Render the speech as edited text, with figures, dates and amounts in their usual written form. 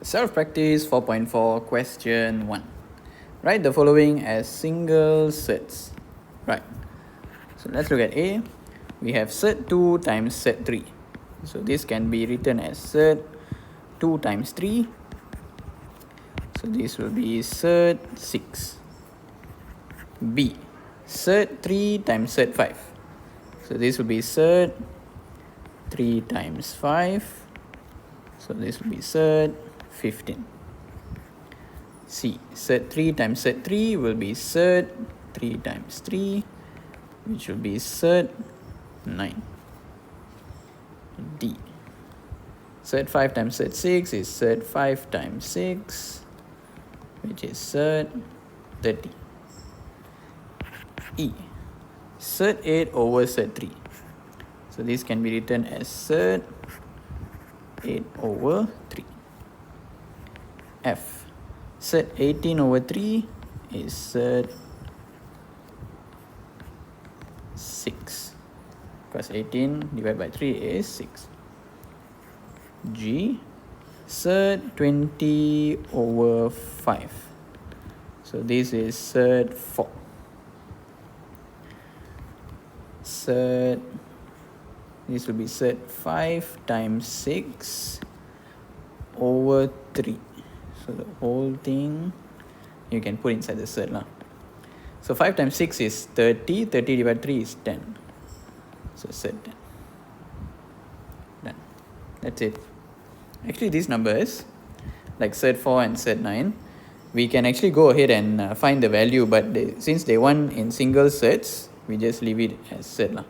Self-practice 4.4 question 1. Write the following as single surds. Right. So let's look at A. We have surd 2 times surd 3. So this can be written as surd 2 times 3. So this will be surd 6. B. Surd 3 times surd 5. So this will be surd 3 times 5. So this will be surd 15. C. Surd 3 times surd 3 will be surd 3 times 3, which will be surd 9. D. Surd 5 times surd 6 is surd 5 times 6, which is surd 30. E. Surd 8 over surd 3. So this can be written as surd 8 over 3. F. Surd 18 over 3 is surd 6, because 18 divided by 3 is 6. G. Surd 20 over 5. So this is surd 4. This will be surd 5 times 6 over 3. So the whole thing you can put inside the surd. So 5 times 6 is 30. 30 divided by 3 is 10. So surd 10. Done. That's it. Actually, these numbers, like surd 4 and surd 9, we can actually go ahead and find the value, but since they want in single surds, we just leave it as surd.